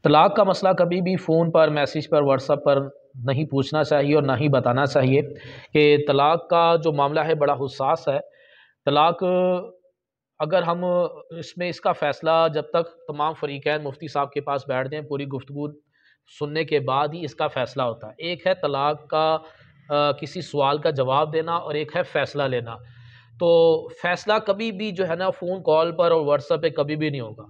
طلاق کا مسئلہ کبھی بھی فون پر، میسیج پر، واٹس ایپ پر نہیں پوچھنا چاہیے اور نہ ہی بتانا چاہیے کہ طلاق کا جو معاملہ ہے بڑا حساس ہے۔ طلاق اگر ہم اس کا فیصلہ جب تک تمام فریقین مفتی صاحب کے پاس بیٹھ جائیں، پوری گفتگو سننے کے بعد ہی اس کا فیصلہ ہوتا ہے۔ ایک ہے طلاق کا کسی سوال کا جواب دینا، اور ایک ہے فیصلہ لینا۔ تو فیصلہ کبھی بھی جو ہے نا فون کال پر اور واٹس ایپ پہ کبھی بھی نہیں ہوگا۔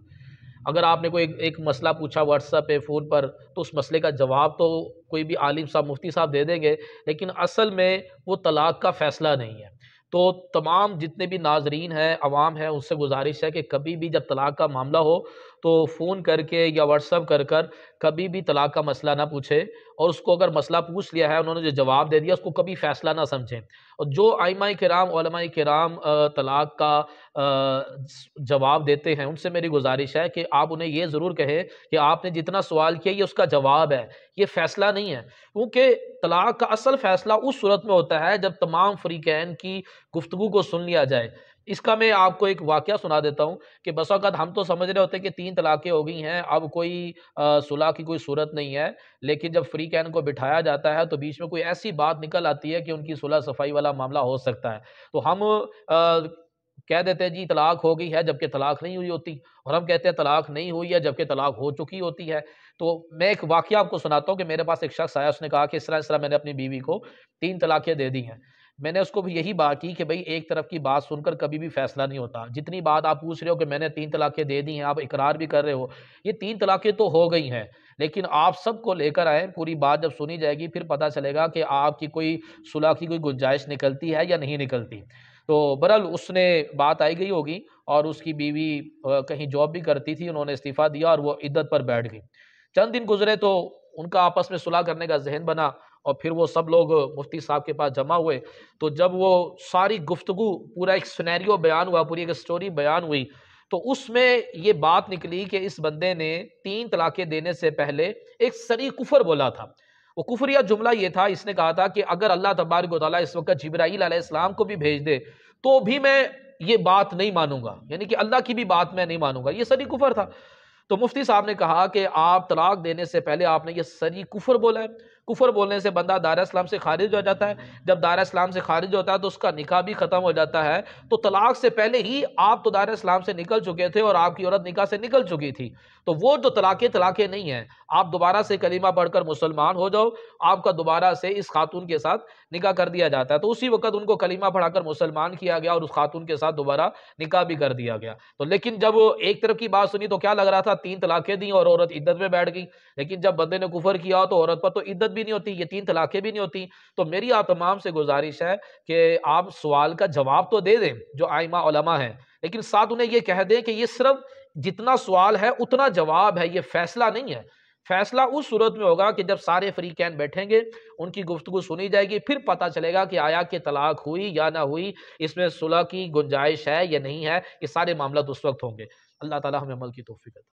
اگر آپ نے کوئی ایک مسئلہ پوچھا واٹس ایپ پہ، فون پر، تو اس مسئلے کا جواب تو کوئی بھی عالم صاحب، مفتی صاحب دے دیں گے، لیکن اصل میں وہ طلاق کا فیصلہ نہیں ہے۔ تو تمام جتنے بھی ناظرین ہیں، عوام ہیں، ان سے گزارش ہے کہ کبھی بھی جب طلاق کا معاملہ ہو تو فون کر کے یا واٹس ایپ کر کبھی بھی طلاق کا مسئلہ نہ پوچھے، اور اس کو اگر مسئلہ پوچھ لیا ہے، انہوں نے جو جواب دے دیا، اس کو کبھی فیصلہ نہ سمجھیں۔ اور جو ائمہ کرام، علماء کرام طلاق کا جواب دیتے ہیں، ان سے میری گزارش ہے کہ آپ انہیں یہ ضرور کہیں کہ آپ نے جتنا سوال کیا یہ اس کا جواب ہے، یہ فیصلہ نہیں ہے۔ کیونکہ طلاق کا اصل فیصلہ اس صورت میں ہوتا ہے جب تمام فریقین کی گفتگو کو سن لیا جائے۔ اس کا میں آپ کو ایک واقعہ سنا دیتا ہوں کہ بس اوقات ہم تو سمجھ رہے ہوتے ہیں کہ 3 طلاقیں ہو گئی ہیں، اب کوئی صلح کی کوئی صورت نہیں ہے، لیکن جب فریقین کو بٹھایا جاتا ہے تو بیچ میں کوئی ایسی بات نکل آتی ہے کہ ان کی صلح صفائی والا معاملہ ہو سکتا ہے، تو ہم کہہ دیتے ہیں جی طلاق ہو گئی ہے جبکہ طلاق نہیں ہوئی ہوتی، اور ہم کہتے ہیں طلاق نہیں ہوئی ہے جبکہ طلاق ہو چکی ہوتی ہے۔ تو میں ایک واقعہ آپ کو سناتا ہوں کہ میرے پاس ایک شخص آیا، اس نے کہا کہ اس طرح میں نے اپنی بیوی کو 3 طلاقیں دے دی ہیں۔ میں نے اس کو بھی یہی بات کی کہ بھئی ایک طرف کی بات سن کر کبھی بھی فیصلہ نہیں ہوتا۔ جتنی بات آپ پوچھ رہے ہو کہ میں نے 3 طلاقیں دے دی ہیں، آپ اقرار بھی کر رہے ہو، یہ 3 طلاقیں تو ہو گئی ہیں، لیکن آپ سب کو لے کر آئیں، پوری بات جب سنی جائے گی پھر پتہ چلے گا کہ آپ کی کوئی صلح کی کوئی گنجائش نکلتی ہے یا نہیں نکلتی۔ تو بہرحال اس نے بات آئی گئی ہوگی، اور اس کی بیوی کہیں جاب بھی کرتی تھی، انہوں نے استعفیٰ دیا اور وہ عدت پر بیٹھ گئی۔ چند دن گزرے تو ان کا آپس میں صلح کرنے کا ذہن بنا، اور پھر وہ سب لوگ مفتی صاحب کے پاس جمع ہوئے۔ تو جب وہ ساری گفتگو، پورا ایک سینیریو بیان ہوا، پوری ایک سٹوری بیان ہوئی، تو اس میں یہ بات نکلی کہ اس بندے نے 3 طلاقیں دینے سے پہلے ایک صریح کفر بولا تھا۔ وہ کفریہ جملہ یہ تھا، اس نے کہا تھا کہ اگر اللہ تبارک و تعالیٰ اس وقت جبرائیل علیہ السلام کو بھی بھیج دے تو بھی میں یہ بات نہیں مانوں گا، یعنی کہ اللہ کی بھی بات میں نہیں مانوں گا۔ یہ صریح کفر تھا۔ تو مفتی صاحب نے کہا کہ آپ طلاق دینے سے پہلے آپ نے یہ صریح کفر بولا ہے۔ کفر بولنے سے بندہ دائرہ اسلام سے خارج ہو جاتا ہے، جب دائرہ اسلام سے خارج ہوتا ہے تو اس کا نکاح بھی ختم ہو جاتا ہے۔ تو طلاق سے پہلے ہی آپ تو دائرہ اسلام سے نکل چکے تھے، اور آپ کی عورت نکاح سے نکل چکی تھی، تو وہ جو طلاقیں نہیں ہیں، آپ دوبارہ سے کلمہ پڑھ کر مسلمان ہو جاؤ، آپ کا دوبارہ سے اس خاتون کے ساتھ نکاح کر دیا جاتا ہے۔ تو اسی وقت ان کو کلمہ پڑھا کر مسلمان کیا گیا، اور اس خاتون کے ساتھ دوبارہ نکاح بھی کر دیا گیا۔ تو لیکن جب ایک طرف کی بات سنی تو کیا لگ رہا تھا، 3 طلاقیں دیں اور عورت عدت میں بیٹھ گئی، لیکن جب بندے نے کفر کیا تو عورت پر تو عدت بھی نہیں ہوتی، یہ 3 طلاقیں بھی نہیں ہوتی۔ تو میری آپ تمام سے گزارش ہے کہ آپ سوال کا جواب تو دے دیں جو ائمہ علماء ہیں، لیکن ساتھ انہیں یہ کہہ دیں کہ یہ صرف جتنا سوال ہے اتنا جواب ہے، یہ فیصلہ نہیں ہے۔ فیصلہ اس صورت میں ہوگا کہ جب سارے فریقین بیٹھیں گے، ان کی گفتگو سنی جائے گی، پھر پتہ چلے گا کہ آیا کہ طلاق ہوئی یا نہ ہوئی، اس میں صلح کی گنجائش ہے یا نہیں ہے۔ یہ سارے معاملات اس وقت ہوں گے۔ اللہ تعالی ہمیں عمل کی توفیق عطا